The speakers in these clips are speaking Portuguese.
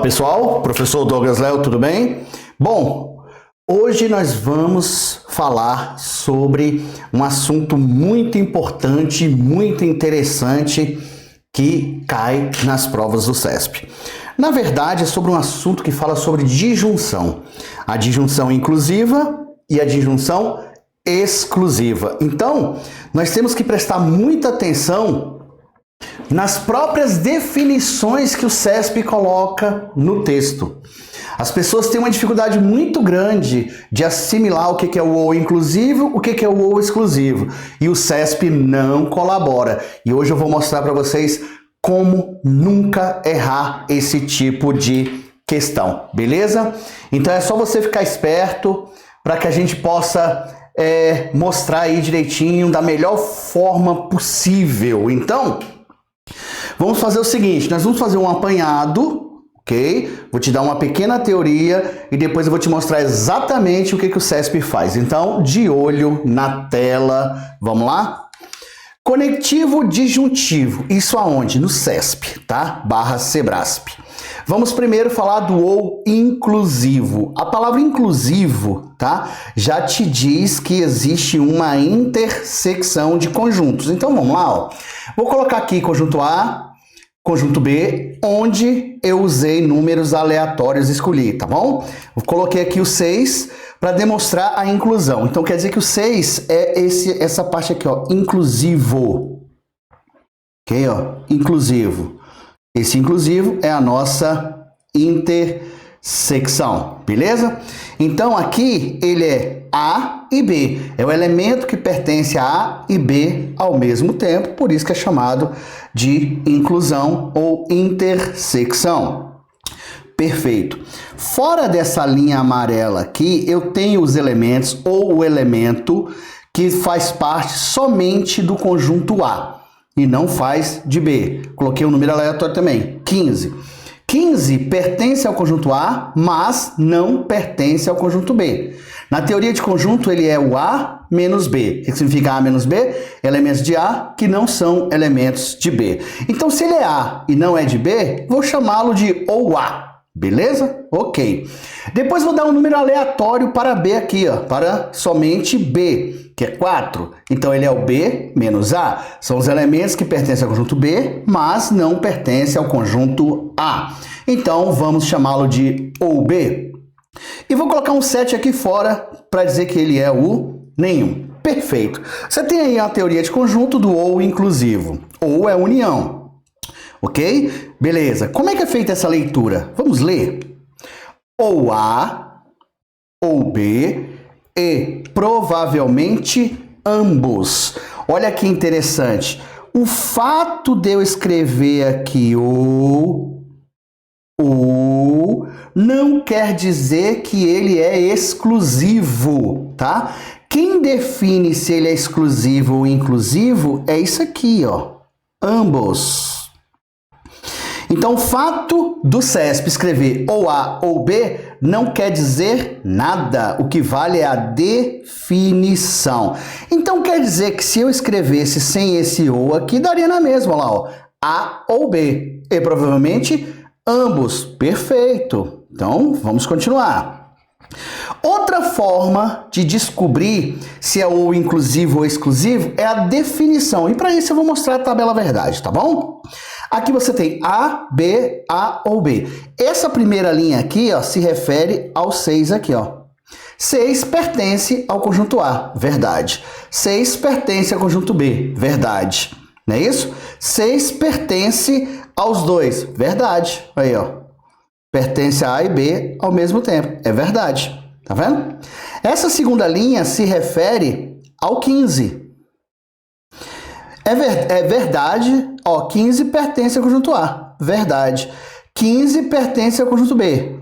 pessoal, professor Douglas Léo, tudo bem? Bom, hoje nós vamos falar sobre um assunto muito importante, muito interessante que cai nas provas do CESP. Na verdade, é sobre um assunto que fala sobre disjunção. A disjunção inclusiva e a disjunção exclusiva. Então, nós temos que prestar muita atenção nas próprias definições que o CESP coloca no texto. As pessoas têm uma dificuldade muito grande de assimilar o que é o ou inclusivo, o que é o ou exclusivo. E o CESP não colabora. E hoje eu vou mostrar para vocês como nunca errar esse tipo de questão, beleza? Então é só você ficar esperto para que a gente possa mostrar aí direitinho da melhor forma possível. Então, vamos fazer o seguinte, nós vamos fazer um apanhado, ok? Vou te dar uma pequena teoria e depois eu vou te mostrar exatamente o que o CESP faz. Então, de olho na tela, vamos lá? Conectivo disjuntivo, isso aonde? No CESP, tá? /Sebrasp. Vamos primeiro falar do ou inclusivo. A palavra inclusivo, tá? Já te diz que existe uma intersecção de conjuntos. Então vamos lá, ó. Vou colocar aqui conjunto A, conjunto B, onde eu usei números aleatórios e escolhi, tá bom? Eu coloquei aqui o 6 para demonstrar a inclusão. Então quer dizer que o 6 é essa parte aqui, ó, inclusivo. Ok, ó, inclusivo. Esse inclusivo é a nossa intersecção, beleza? Então aqui ele é A e B, é o elemento que pertence a A e B ao mesmo tempo, por isso que é chamado de inclusão ou intersecção. Perfeito. Fora dessa linha amarela aqui, eu tenho os elementos ou o elemento que faz parte somente do conjunto A e não faz de B. Coloquei um número aleatório também, 15. 15 pertence ao conjunto A, mas não pertence ao conjunto B. Na teoria de conjunto, ele é o A menos B. O que significa A menos B? Elementos de A que não são elementos de B. Então, se ele é A e não é de B, vou chamá-lo de ou A. Beleza? Ok. Depois vou dar um número aleatório para B aqui, ó, para somente B, que é 4. Então, ele é o B menos A. São os elementos que pertencem ao conjunto B, mas não pertencem ao conjunto A. Então, vamos chamá-lo de ou B. E vou colocar um 7 aqui fora para dizer que ele é o nenhum. Perfeito. Você tem aí a teoria de conjunto do ou inclusivo. Ou é união. Ok? Beleza. Como é que é feita essa leitura? Vamos ler. Ou A, ou B e provavelmente ambos. Olha que interessante. O fato de eu escrever aqui ou não quer dizer que ele é exclusivo, tá? Quem define se ele é exclusivo ou inclusivo é isso aqui, ó. Ambos. Então, o fato do CESP escrever ou A ou B não quer dizer nada. O que vale é a definição. Então, quer dizer que se eu escrevesse sem esse ou aqui, daria na mesma, lá, ó. A ou B. E provavelmente ambos. Perfeito. Então, vamos continuar. Outra forma de descobrir se é ou inclusivo ou exclusivo é a definição. E para isso eu vou mostrar a tabela verdade, tá bom? Aqui você tem A, B, A ou B. Essa primeira linha aqui, ó, se refere ao 6 aqui, ó. 6 pertence ao conjunto A, verdade. 6 pertence ao conjunto B, verdade. Não é isso? 6 pertence aos dois, verdade. Aí, ó. Pertence a A e B ao mesmo tempo, é verdade. Tá vendo? Essa segunda linha se refere ao 15. É verdade, ó, 15 pertence ao conjunto A, verdade. 15 pertence ao conjunto B,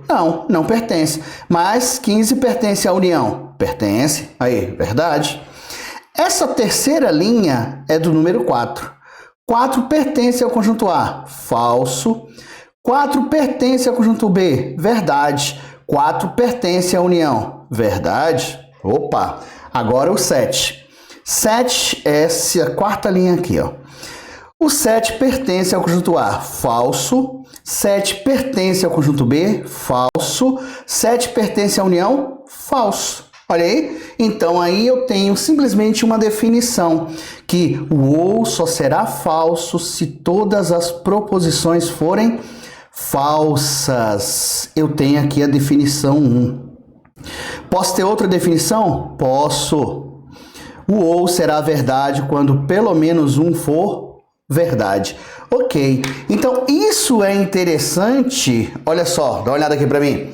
não pertence. Mas 15 pertence à união, pertence, aí, verdade. Essa terceira linha é do número 4. 4 pertence ao conjunto A, falso. 4 pertence ao conjunto B, verdade. 4 pertence à união, verdade. Opa, agora o 7. 7 é essa quarta linha aqui, ó. O 7 pertence ao conjunto A, falso. 7 pertence ao conjunto B, falso. 7 pertence à união, falso. Olha aí. Então, aí eu tenho simplesmente uma definição, que o ou só será falso se todas as proposições forem falsas. Eu tenho aqui a definição 1. Posso ter outra definição? Posso. O ou será verdade quando pelo menos um for verdade. Ok. Então, isso é interessante. Olha só, dá uma olhada aqui para mim.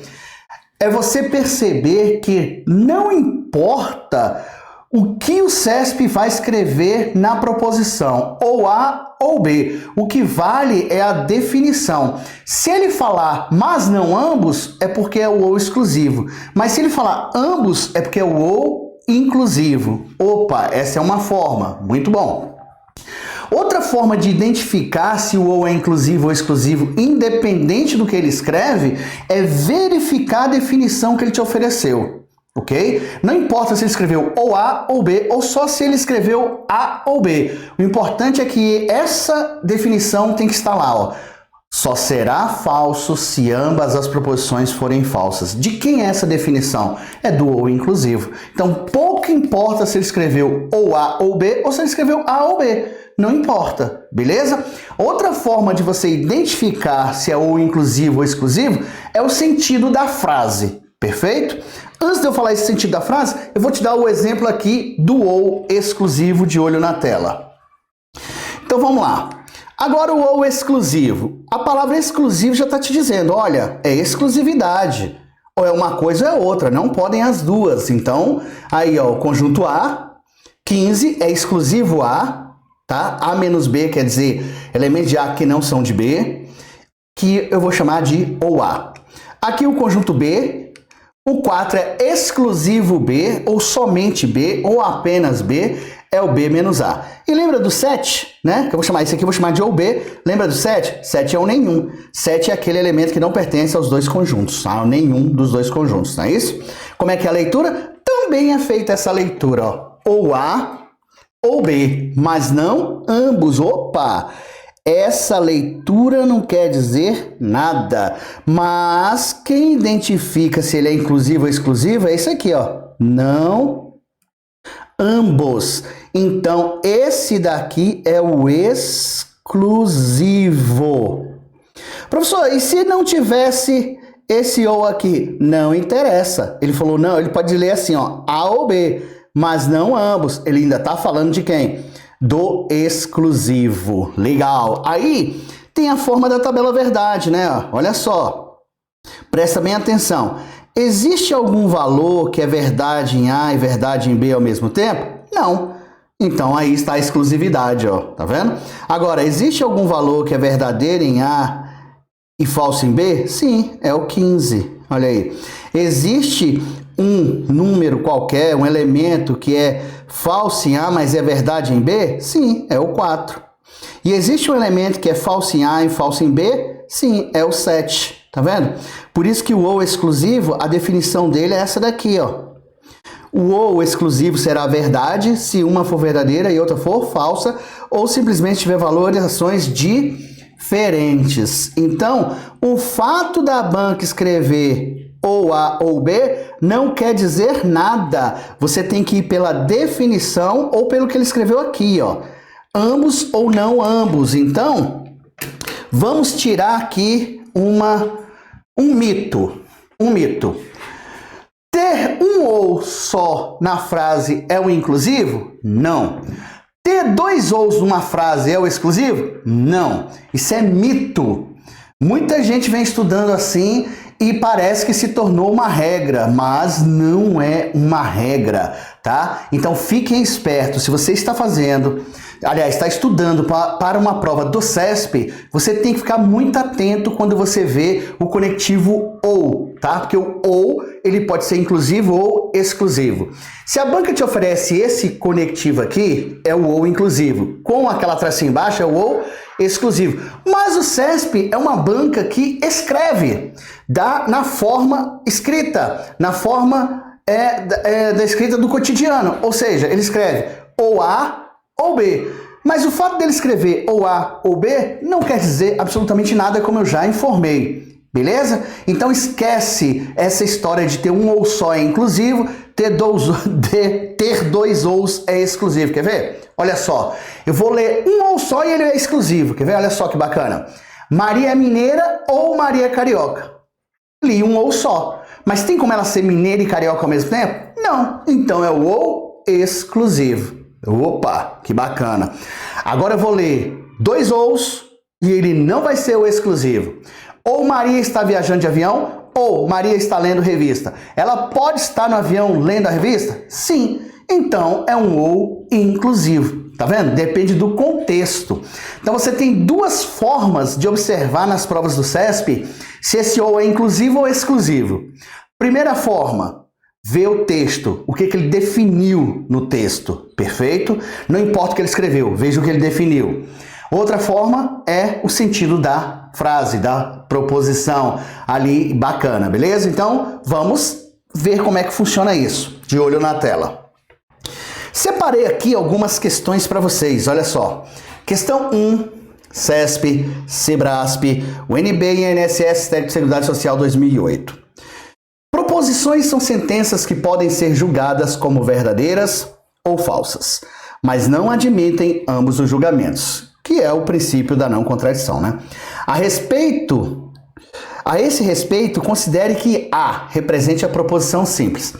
É você perceber que não importa o que o CESP vai escrever na proposição, ou A ou B. O que vale é a definição. Se ele falar mas não ambos, é porque é o ou exclusivo. Mas se ele falar ambos, é porque é o ou inclusivo. Opa, essa é uma forma. Muito bom. Outra forma de identificar se o ou é inclusivo ou exclusivo, independente do que ele escreve, é verificar a definição que ele te ofereceu, ok? Não importa se ele escreveu ou A ou B, ou só se ele escreveu A ou B. O importante é que essa definição tem que estar lá, ó. Só será falso se ambas as proposições forem falsas. De quem é essa definição? É do ou inclusivo. Então, pouco importa se ele escreveu ou A ou B, ou se ele escreveu A ou B. Não importa, beleza? Outra forma de você identificar se é ou inclusivo ou exclusivo é o sentido da frase, perfeito? Antes de eu falar esse sentido da frase, eu vou te dar o exemplo aqui do ou exclusivo de olho na tela. Então, vamos lá. Agora o ou exclusivo. A palavra exclusivo já está te dizendo, olha, é exclusividade. Ou é uma coisa ou é outra, não podem as duas. Então, aí ó, o conjunto A, 15 é exclusivo A, tá? A menos B quer dizer elementos de A que não são de B, que eu vou chamar de ou A. Aqui o conjunto B, o 4 é exclusivo B, ou somente B, ou apenas B, é o B menos A. E lembra do 7, né? Que eu vou chamar isso aqui, eu vou chamar de ou B. Lembra do 7? 7 é o nenhum. 7 é aquele elemento que não pertence aos dois conjuntos, a nenhum dos dois conjuntos, não é isso? Como é que é a leitura? Também é feita essa leitura, ó. Ou A ou B, mas não ambos. Opa! Essa leitura não quer dizer nada, mas quem identifica se ele é inclusivo ou exclusivo é isso aqui, ó. Não ambos. Então, esse daqui é o exclusivo. Professor, e se não tivesse esse ou aqui? Não interessa. Ele falou, não, ele pode ler assim, ó, A ou B, mas não ambos. Ele ainda está falando de quem? Do exclusivo. Legal. Aí, tem a forma da tabela verdade, né? Olha só. Presta bem atenção. Existe algum valor que é verdade em A e verdade em B ao mesmo tempo? Não. Então, aí está a exclusividade, ó. Tá vendo? Agora, existe algum valor que é verdadeiro em A e falso em B? Sim, é o 15. Olha aí. Existe um número qualquer, um elemento que é falso em A, mas é verdade em B? Sim, é o 4. E existe um elemento que é falso em A e falso em B? Sim, é o 7. Tá vendo? Por isso que o ou exclusivo, a definição dele é essa daqui, ó. O ou exclusivo será verdade se uma for verdadeira e outra for falsa, ou simplesmente tiver valorizações diferentes. Então, o fato da banca escrever ou A ou B não quer dizer nada. Você tem que ir pela definição ou pelo que ele escreveu aqui, ó. Ambos ou não ambos. Então, vamos tirar aqui um mito. Ter um ou só na frase é o inclusivo? Não. Ter dois ous numa frase é o exclusivo? Não. Isso é mito. Muita gente vem estudando assim e parece que se tornou uma regra, mas não é uma regra, tá? Então fiquem espertos. Se você está fazendo, aliás, está estudando para uma prova do CESP, você tem que ficar muito atento quando você vê o conectivo ou, tá? Porque o ou, ele pode ser inclusivo ou exclusivo. Se a banca te oferece esse conectivo aqui, é o ou inclusivo. Com aquela tracinha embaixo, é o ou exclusivo. Mas o CESP é uma banca que escreve na forma escrita, na forma da escrita do cotidiano. Ou seja, ele escreve ou A ou B. Mas o fato dele escrever ou A ou B não quer dizer absolutamente nada, como eu já informei. Beleza? Então esquece essa história de ter um ou só é inclusivo, ter dois ous é exclusivo. Quer ver? Olha só, eu vou ler um ou só e ele é exclusivo. Quer ver? Olha só que bacana. Maria é mineira ou Maria é carioca? Li um ou só. Mas tem como ela ser mineira e carioca ao mesmo tempo? Não. Então é o ou exclusivo. Opa, que bacana. Agora eu vou ler dois ous e ele não vai ser o exclusivo. Ou Maria está viajando de avião, ou Maria está lendo revista. Ela pode estar no avião lendo a revista? Sim. Então é um ou inclusivo. Tá vendo? Depende do contexto. Então você tem duas formas de observar nas provas do CESP se esse ou é inclusivo ou exclusivo. Primeira forma, ver o texto, o que ele definiu no texto. Perfeito? Não importa o que ele escreveu, veja o que ele definiu. Outra forma é o sentido da frase, da proposição ali, bacana, beleza? Então, vamos ver como é que funciona isso, de olho na tela. Separei aqui algumas questões para vocês, olha só. Questão 1, CESP, SEBRASP, UNB e INSS Técnico de Seguridade Social 2008. Proposições são sentenças que podem ser julgadas como verdadeiras ou falsas, mas não admitem ambos os julgamentos, que é o princípio da não contradição, né? A esse respeito, considere que A represente a proposição simples.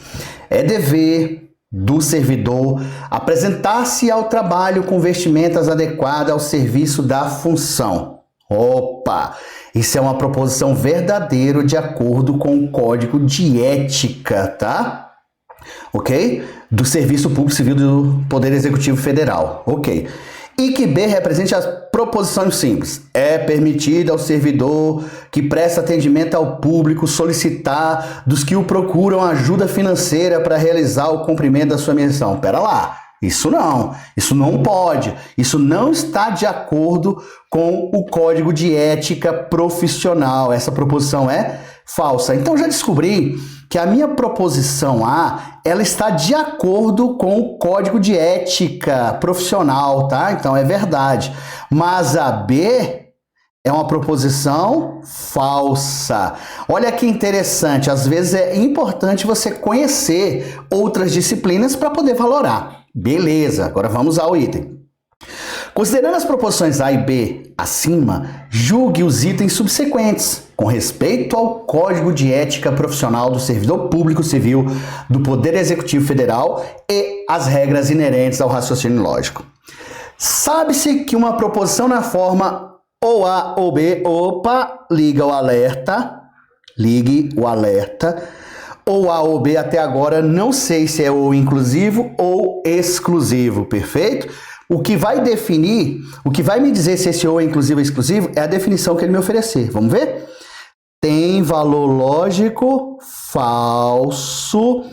É dever do servidor apresentar-se ao trabalho com vestimentas adequadas ao serviço da função. Opa! Isso é uma proposição verdadeira de acordo com o Código de Ética, tá? Ok? Do Serviço Público Civil do Poder Executivo Federal. Ok. E que B represente as proposições simples. É permitido ao servidor que presta atendimento ao público solicitar dos que o procuram ajuda financeira para realizar o cumprimento da sua missão. Pera lá, isso não pode. Isso não está de acordo com o Código de Ética Profissional. Essa proposição é falsa. Então já descobri que a minha proposição A, ela está de acordo com o Código de Ética Profissional, tá? Então é verdade. Mas a B é uma proposição falsa. Olha que interessante, às vezes é importante você conhecer outras disciplinas para poder valorar. Beleza, agora vamos ao item. Considerando as proposições A e B acima, julgue os itens subsequentes com respeito ao Código de Ética Profissional do Servidor Público Civil do Poder Executivo Federal e as regras inerentes ao raciocínio lógico. Sabe-se que uma proposição na forma ou A ou B, opa, ligue o alerta, ou A ou B até agora, não sei se é ou inclusivo ou exclusivo, perfeito? O que vai definir, o que vai me dizer se esse ou é inclusivo ou exclusivo é a definição que ele me oferecer. Vamos ver? Tem valor lógico falso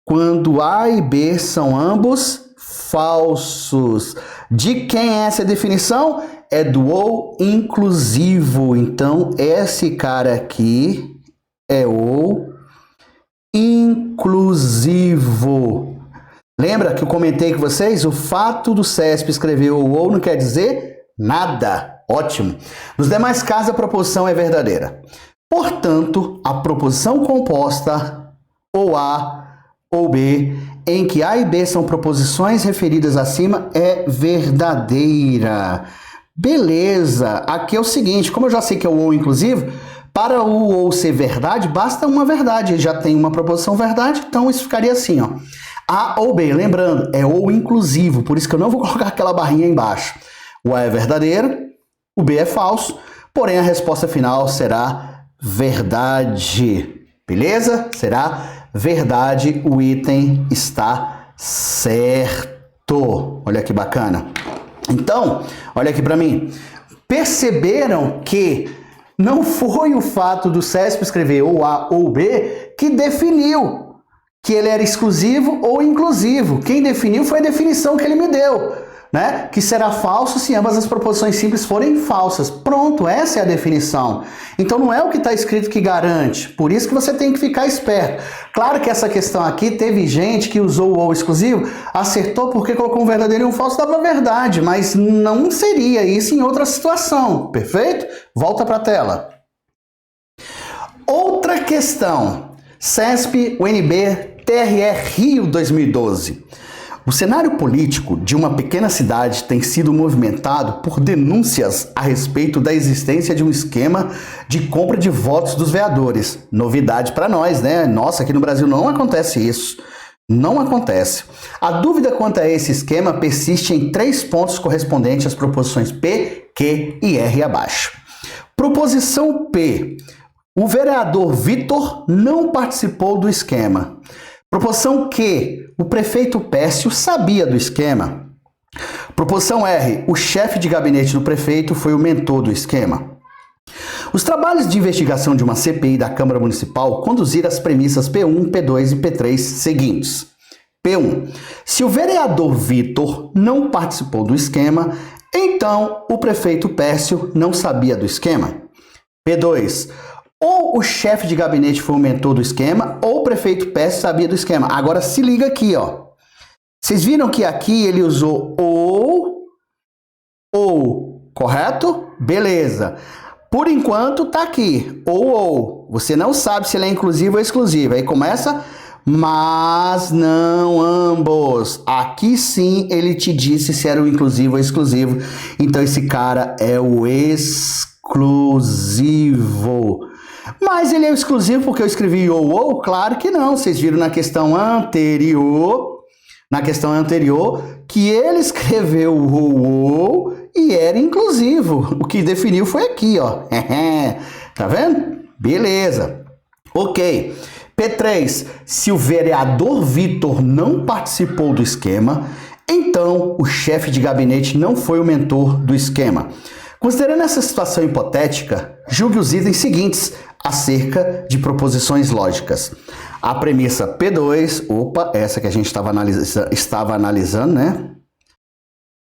quando A e B são ambos falsos. De quem é essa definição? É do ou inclusivo. Então, esse cara aqui é o inclusivo. Lembra que eu comentei com vocês? O fato do CESP escrever o ou não quer dizer nada. Ótimo. Nos demais casos, a proposição é verdadeira. Portanto, a proposição composta ou A ou B, em que A e B são proposições referidas acima, é verdadeira. Beleza. Aqui é o seguinte, como eu já sei que é o ou inclusivo, para o ou ser verdade, basta uma verdade. Ele já tem uma proposição verdade, então isso ficaria assim, ó. A ou B, lembrando, é ou inclusivo, por isso que eu não vou colocar aquela barrinha embaixo. O A é verdadeiro, o B é falso, porém a resposta final será verdade. Beleza? Será verdade, o item está certo. Olha que bacana. Então, olha aqui para mim. Perceberam que não foi o fato do CESP escrever ou A ou B que definiu que ele era exclusivo ou inclusivo. Quem definiu foi a definição que ele me deu. né? Que será falso se ambas as proposições simples forem falsas. Pronto, essa é a definição. Então não é o que está escrito que garante. Por isso que você tem que ficar esperto. Claro que essa questão aqui teve gente que usou o ou exclusivo, acertou porque colocou um verdadeiro e um falso, dava verdade, mas não seria isso em outra situação. Perfeito? Volta para a tela. Outra questão. CESP, UNB, TRE Rio 2012. O cenário político de uma pequena cidade tem sido movimentado por denúncias a respeito da existência de um esquema de compra de votos dos vereadores. Novidade para nós, né? Nossa, aqui no Brasil não acontece isso. Não acontece. A dúvida quanto a esse esquema persiste em 3 pontos correspondentes às proposições P, Q e R abaixo. Proposição P. O vereador Vitor não participou do esquema. Proposição Q. O prefeito Pécio sabia do esquema. Proposição R. O chefe de gabinete do prefeito foi o mentor do esquema. Os trabalhos de investigação de uma CPI da Câmara Municipal conduziram as premissas P1, P2 e P3 seguintes. P1. Se o vereador Vitor não participou do esquema, então o prefeito Pécio não sabia do esquema. P2. Ou o chefe de gabinete foi o mentor do esquema, ou o prefeito Pécio sabia do esquema. Agora se liga aqui, ó. Vocês viram que aqui ele usou ou, correto? Beleza. Por enquanto tá aqui, ou. Você não sabe se ele é inclusivo ou exclusivo. Aí começa, mas não ambos. Aqui sim ele te disse se era o inclusivo ou exclusivo. Então esse cara é o exclusivo. Mas ele é exclusivo porque eu escrevi ou? Claro que não. Vocês viram na questão anterior, que ele escreveu ou e era inclusivo. O que definiu foi aqui, ó. Tá vendo? Beleza. Ok. P3. Se o vereador Vitor não participou do esquema, então o chefe de gabinete não foi o mentor do esquema. Considerando essa situação hipotética, julgue os itens seguintes acerca de proposições lógicas. A premissa P2, essa que a gente estava analisando, né?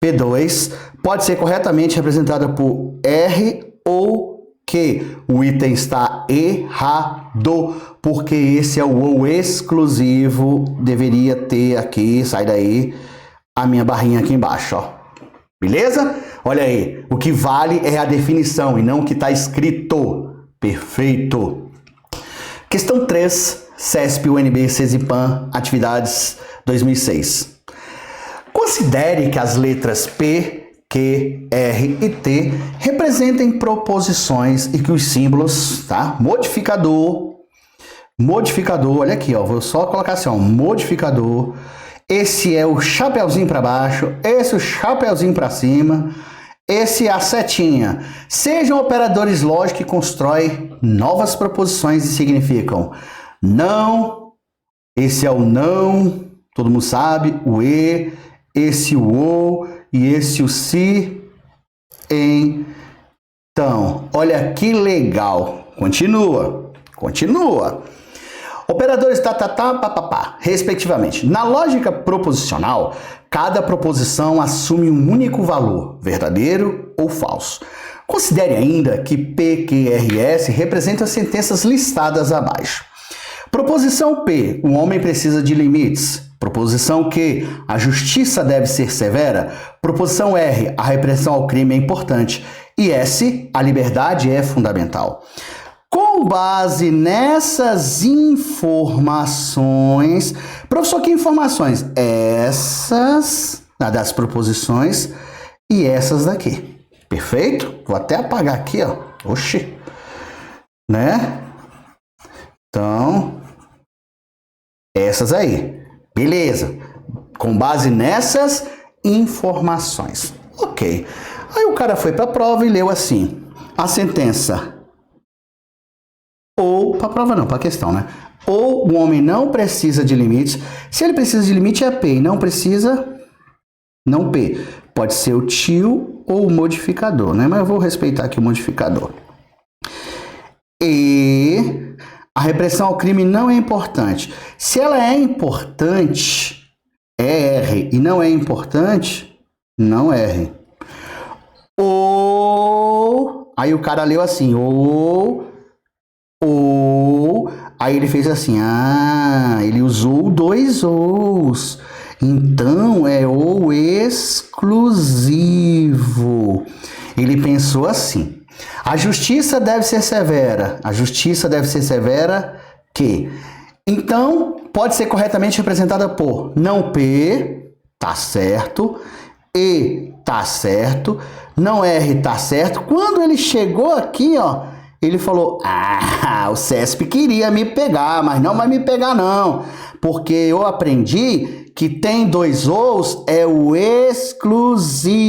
P2 pode ser corretamente representada por R ou Q. O item está errado, porque esse é o ou exclusivo. Deveria ter aqui, sai daí, a minha barrinha aqui embaixo, ó. Beleza? Olha aí, o que vale é a definição e não o que está escrito. Perfeito. Questão 3, CESP, UNB, CESIPAM, atividades 2006. Considere que as letras P, Q, R e T representem proposições e que os símbolos, tá? Modificador, olha aqui, ó, vou só colocar assim, ó, modificador. Esse é o chapeuzinho para baixo, esse é o chapeuzinho para cima, esse é a setinha. Sejam operadores lógicos que constroem novas proposições e significam não, esse é o não, todo mundo sabe, o e, esse o ou e esse o se, então. Olha que legal. Continua. Operadores papapá, respectivamente. Na lógica proposicional, cada proposição assume um único valor, verdadeiro ou falso. Considere ainda que P, Q, R e S representam as sentenças listadas abaixo. Proposição P, o homem precisa de limites. Proposição Q, a justiça deve ser severa. Proposição R, a repressão ao crime é importante. E S, a liberdade é fundamental. Com base nessas informações... Professor, que informações? Essas das proposições e essas daqui. Perfeito? Vou até apagar aqui, ó. Oxi. Né? Então, essas aí. Beleza. Com base nessas informações. Ok. Aí o cara foi para a prova e leu assim. A sentença... Ou, para a prova não, para a questão, né? Ou o homem não precisa de limites. Se ele precisa de limite é P e não precisa, não P. Pode ser o tio ou o modificador, né? Mas eu vou respeitar aqui o modificador. E a repressão ao crime não é importante. Se ela é importante, é R, e não é importante, Não R. Ou, aí o cara leu assim, ou, aí ele fez assim, ele usou dois ous, então é ou exclusivo. Ele pensou assim, a justiça deve ser severa que, então, pode ser corretamente representada por não P, tá certo, E, tá certo, não R, tá certo. Quando ele chegou aqui, ó, ele falou, o CESP queria me pegar, mas não vai me pegar não, porque eu aprendi que tem dois Os, é o exclusivo.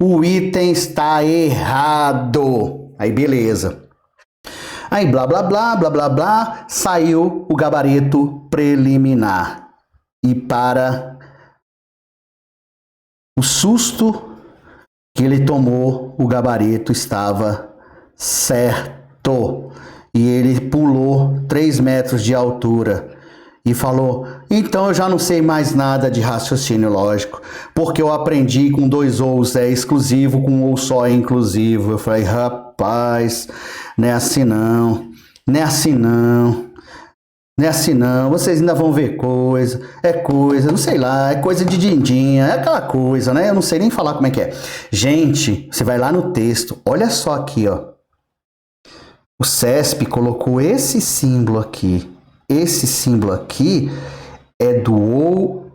O item está errado. Aí, beleza. Aí, blá, blá, blá, blá, blá, blá, saiu o gabarito preliminar. E para o susto que ele tomou, o gabarito estava certo. E ele pulou 3 metros de altura e falou, então eu já não sei mais nada de raciocínio lógico, porque eu aprendi com dois Ous é exclusivo, com um ou só é inclusivo. Eu falei, rapaz, não é assim não, não é assim não, não é assim não, vocês ainda vão ver coisa, não sei lá, é coisa de dindinha, é aquela coisa, né? Eu não sei nem falar como é que é. Gente, você vai lá no texto, olha só aqui, ó. O CESP colocou esse símbolo aqui. Esse símbolo aqui é do ou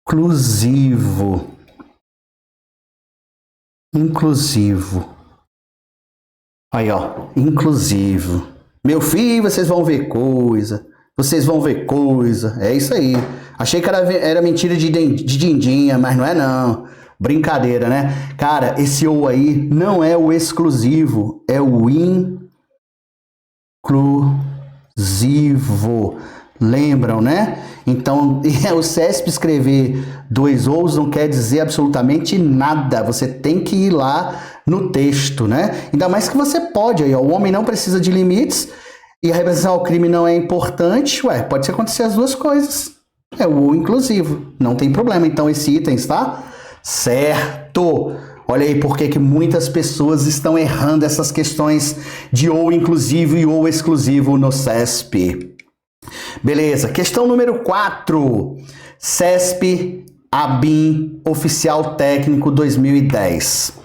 inclusivo. Inclusivo. Aí, ó, inclusivo. Meu filho, vocês vão ver coisa. Vocês vão ver coisa. É isso aí. Achei que era mentira de dindinha, mas não é não. Brincadeira, né? Cara, esse ou aí não é o exclusivo, é o inclusivo. Lembram, né? Então, o CESP escrever dois ous não quer dizer absolutamente nada. Você tem que ir lá no texto, né? Ainda mais que você pode. Aí, ó, o homem não precisa de limites e a representação ao crime não é importante. Ué, pode acontecer as duas coisas. É o ou inclusivo. Não tem problema. Então, esse item está certo. Olha aí por que muitas pessoas estão errando essas questões de ou inclusivo e ou exclusivo no CESP. Beleza, questão número 4. CESP ABIN Oficial Técnico 2010.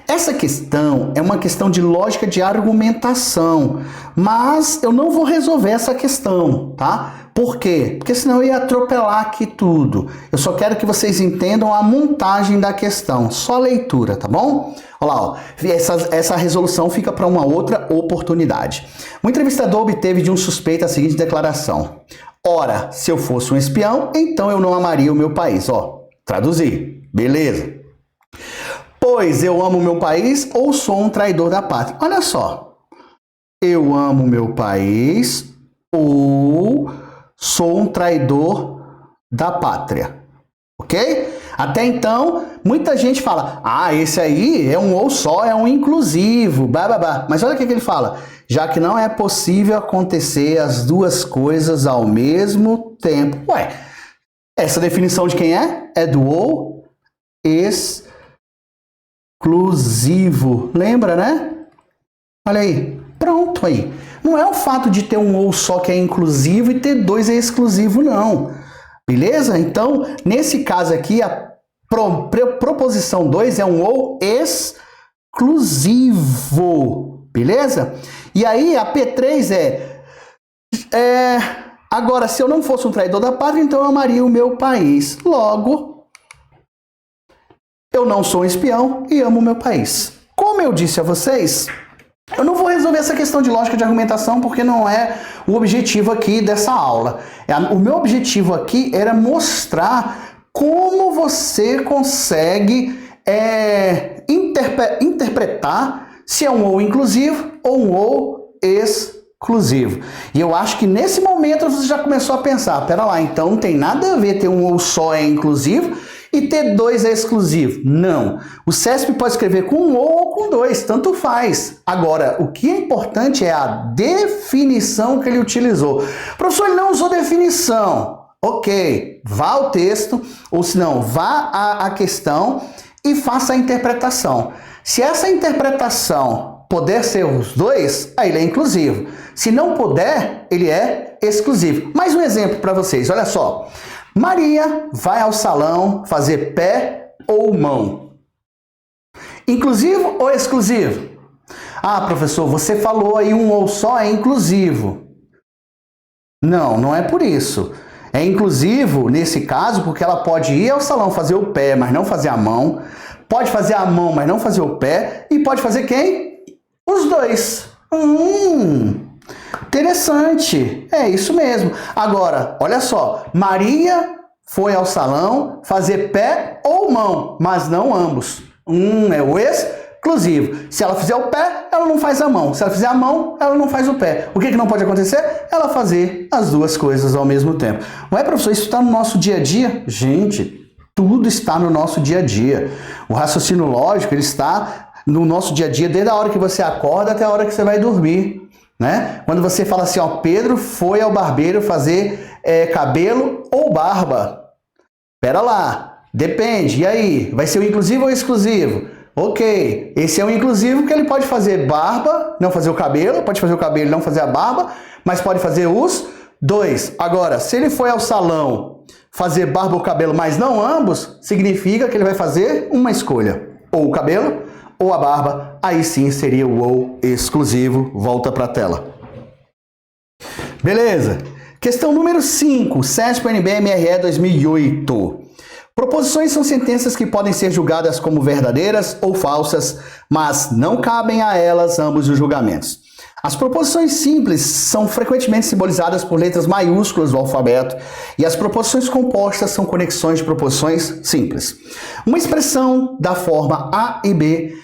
Essa questão é uma questão de lógica de argumentação, mas eu não vou resolver essa questão, tá? Por quê? Porque senão eu ia atropelar aqui tudo. Eu só quero que vocês entendam a montagem da questão, só leitura, tá bom? Olha lá, ó. Essa resolução fica para uma outra oportunidade. O entrevistador obteve de um suspeito a seguinte declaração: ora, se eu fosse um espião, então eu não amaria o meu país. Ó, traduzir, beleza. Pois eu amo meu país ou sou um traidor da pátria. Olha só, eu amo meu país ou sou um traidor da pátria, ok? Até então, muita gente fala, esse aí é um ou só, é um inclusivo, bababá. Mas olha o que ele fala, já que não é possível acontecer as duas coisas ao mesmo tempo. Ué, essa definição de quem é? É do ou exclusivo. Lembra, né? Olha aí, pronto aí. Não é o fato de ter um ou só que é inclusivo e ter dois é exclusivo, não. Beleza? Então, nesse caso aqui, a proposição 2 é um ou exclusivo. Beleza? E aí, a P3 agora, se eu não fosse um traidor da pátria, então eu amaria o meu país. Logo, eu não sou um espião e amo o meu país. Como eu disse a vocês, eu não vou resolver essa questão de lógica de argumentação porque não é o objetivo aqui dessa aula. O meu objetivo aqui era mostrar como você consegue interpretar se é um ou inclusivo ou um ou exclusivo. E eu acho que nesse momento você já começou a pensar, pera lá, então não tem nada a ver ter um ou só é inclusivo e ter dois é exclusivo. Não. O CESP pode escrever com um ou com dois, tanto faz. Agora, o que é importante é a definição que ele utilizou. Professor, ele não usou definição. Ok, vá ao texto, ou se não, vá à questão e faça a interpretação. Se essa interpretação puder ser os dois, aí ele é inclusivo. Se não puder, ele é exclusivo. Mais um exemplo para vocês, olha só. Maria vai ao salão fazer pé ou mão. Inclusivo ou exclusivo? Ah, professor, você falou aí um ou só é inclusivo. Não, não é por isso. É inclusivo nesse caso porque ela pode ir ao salão fazer o pé, mas não fazer a mão. Pode fazer a mão, mas não fazer o pé. E pode fazer quem? Os dois. Interessante. É isso mesmo. Agora, olha só. Maria foi ao salão fazer pé ou mão, mas não ambos. É o exclusivo. Se ela fizer o pé, ela não faz a mão. Se ela fizer a mão, ela não faz o pé. O que não pode acontecer? Ela fazer as duas coisas ao mesmo tempo. Não é, professor? Isso está no nosso dia a dia? Gente, tudo está no nosso dia a dia. O raciocínio lógico, ele está no nosso dia a dia desde a hora que você acorda até a hora que você vai dormir, né? Quando você fala assim, ó, Pedro foi ao barbeiro fazer cabelo ou barba. Pera lá, depende. E aí, vai ser o inclusivo ou exclusivo? Ok, esse é o inclusivo porque ele pode fazer barba, não fazer o cabelo, pode fazer o cabelo e não fazer a barba, mas pode fazer os dois. Agora, se ele foi ao salão fazer barba ou cabelo, mas não ambos, significa que ele vai fazer uma escolha. Ou o cabelo, ou a barba, aí sim seria o ou exclusivo. Volta para a tela. Beleza. Questão número 5, CESP-NB-MRE 2008. Proposições são sentenças que podem ser julgadas como verdadeiras ou falsas, mas não cabem a elas ambos os julgamentos. As proposições simples são frequentemente simbolizadas por letras maiúsculas do alfabeto e as proposições compostas são conexões de proposições simples. Uma expressão da forma A e B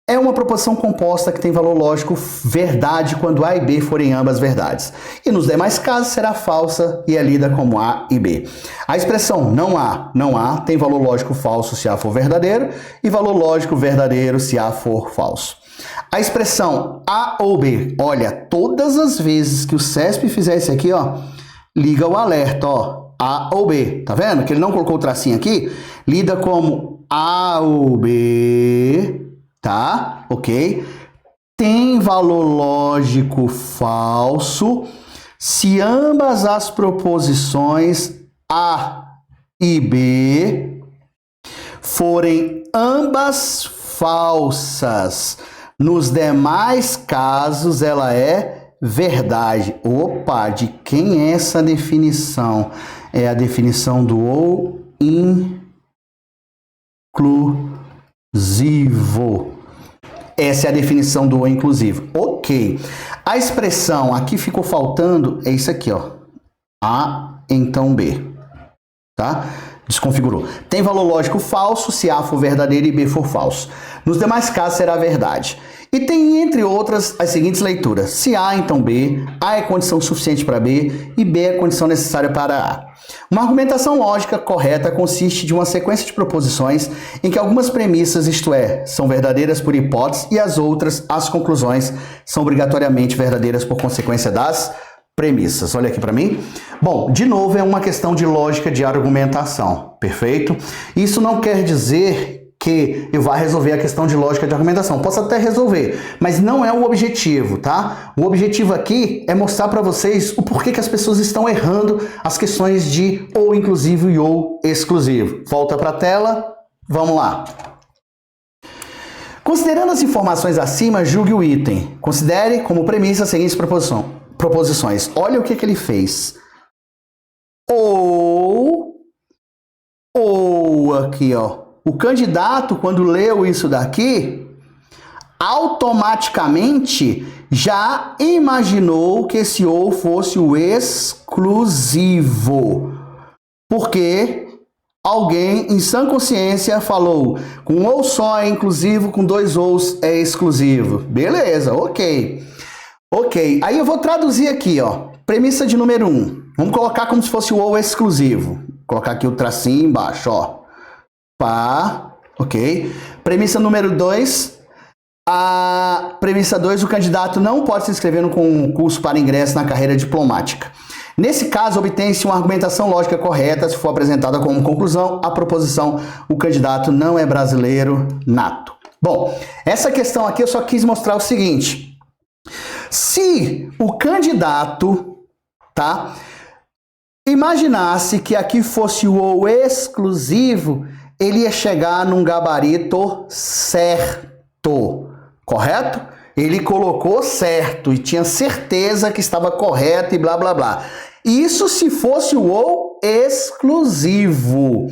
é uma proposição composta que tem valor lógico verdade quando A e B forem ambas verdades. E nos demais casos será falsa e é lida como A e B. A expressão não há tem valor lógico falso se A for verdadeiro e valor lógico verdadeiro se A for falso. A expressão A ou B, olha, todas as vezes que o CESP fizer isso aqui, ó, liga o alerta, ó, A ou B, tá vendo? Que ele não colocou o tracinho aqui, lida como A ou B, tá? Ok? Tem valor lógico falso se ambas as proposições A e B forem ambas falsas. Nos demais casos, ela é verdade. Opa, de quem é essa definição? É a definição do ou inclusivo. Essa é a definição do ou inclusivo. Ok. A expressão aqui ficou faltando é isso aqui, ó. A, então B. Tá? Desconfigurou. Tem valor lógico falso se A for verdadeiro e B for falso. Nos demais casos será verdade. E tem, entre outras, as seguintes leituras. Se A, então B, A é condição suficiente para B e B é condição necessária para A. Uma argumentação lógica correta consiste de uma sequência de proposições em que algumas premissas, isto é, são verdadeiras por hipótese e as outras, as conclusões, são obrigatoriamente verdadeiras por consequência das premissas. Olha aqui para mim. Bom, de novo, é uma questão de lógica de argumentação, perfeito? Isso não quer dizer que eu vá resolver a questão de lógica de argumentação. Posso até resolver, mas não é o objetivo, tá? O objetivo aqui é mostrar para vocês o porquê que as pessoas estão errando as questões de ou inclusivo e ou exclusivo. Volta para a tela, vamos lá. Considerando as informações acima, julgue o item. Considere como premissa as seguintes proposições. Olha o que ele fez. Ou aqui, ó. O candidato, quando leu isso daqui, automaticamente já imaginou que esse ou fosse o exclusivo. Porque alguém em sã consciência falou com um ou só é inclusivo, com dois ous é exclusivo. Beleza, ok. Ok, aí eu vou traduzir aqui, ó. Premissa de número 1. Vamos colocar como se fosse o ou exclusivo. Vou colocar aqui o tracinho embaixo, ó. Pá, ok. Premissa número 2. A premissa 2, o candidato não pode se inscrever no concurso para ingresso na carreira diplomática. Nesse caso, obtém-se uma argumentação lógica correta se for apresentada como conclusão a proposição o candidato não é brasileiro nato. Bom, essa questão aqui eu só quis mostrar o seguinte. Se o candidato, tá, imaginasse que aqui fosse o ou exclusivo, ele ia chegar num gabarito certo, correto? Ele colocou certo e tinha certeza que estava correto e blá blá blá. Isso se fosse o ou exclusivo.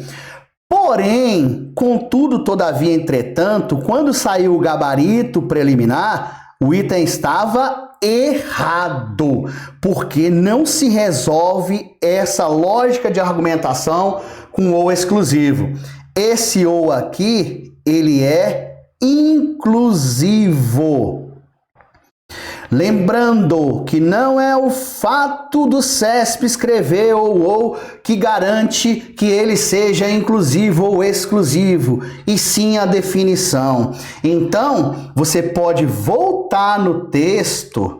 Porém, contudo, todavia, entretanto, quando saiu o gabarito preliminar, o item estava errado, porque não se resolve essa lógica de argumentação com ou exclusivo. Esse ou aqui, ele é inclusivo. Lembrando que não é o fato do CESP escrever ou que garante que ele seja inclusivo ou exclusivo, e sim a definição. Então, você pode voltar no texto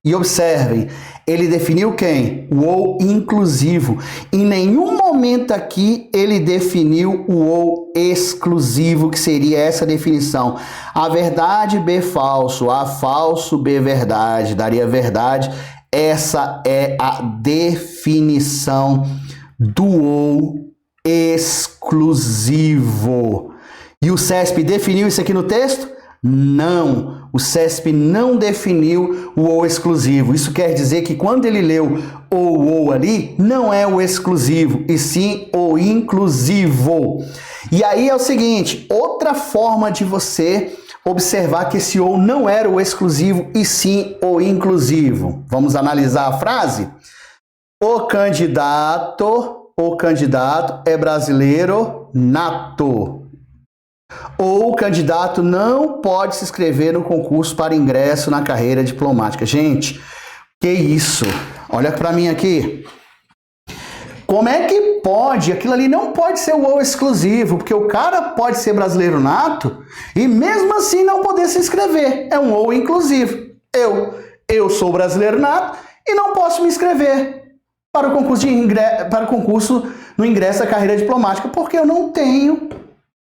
e observem, ele definiu quem? O ou inclusivo. Em nenhum momento aqui ele definiu o ou exclusivo, que seria essa definição. A verdade, B falso, A falso, B verdade, daria verdade. Essa é a definição do ou exclusivo. E o CESP definiu isso aqui no texto? Não, o CESP não definiu o ou exclusivo. Isso quer dizer que quando ele leu ou ali, não é o exclusivo, e sim o inclusivo. E aí é o seguinte, outra forma de você observar que esse ou não era o exclusivo, e sim o inclusivo. Vamos analisar a frase? O candidato é brasileiro nato. Ou o candidato não pode se inscrever no concurso para ingresso na carreira diplomática. Gente, que isso? Olha para mim aqui. Como é que pode? Aquilo ali não pode ser o ou exclusivo, porque o cara pode ser brasileiro nato e mesmo assim não poder se inscrever. É um ou inclusivo. Eu sou brasileiro nato e não posso me inscrever para o concurso no ingresso da carreira diplomática, porque eu não tenho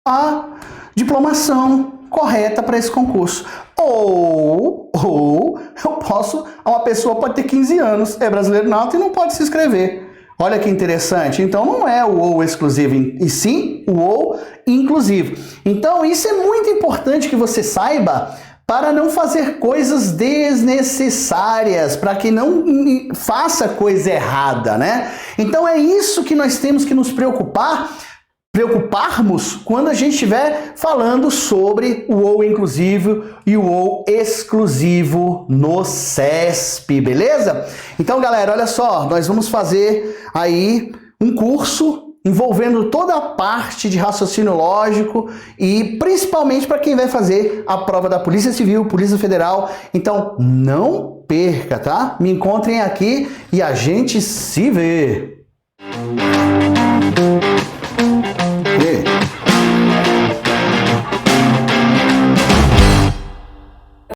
a diplomação correta para esse concurso. Ou uma pessoa pode ter 15 anos, é brasileiro nato e não pode se inscrever. Olha que interessante. Então não é o ou exclusivo, e sim o ou inclusivo. Então isso é muito importante que você saiba para não fazer coisas desnecessárias, para que não faça coisa errada, né? Então é isso que nós temos que nos preocuparmos quando a gente estiver falando sobre o ou inclusivo e o ou exclusivo no CESP, beleza? Então, galera, olha só, nós vamos fazer aí um curso envolvendo toda a parte de raciocínio lógico e principalmente para quem vai fazer a prova da Polícia Civil, Polícia Federal. Então, não perca, tá? Me encontrem aqui e a gente se vê!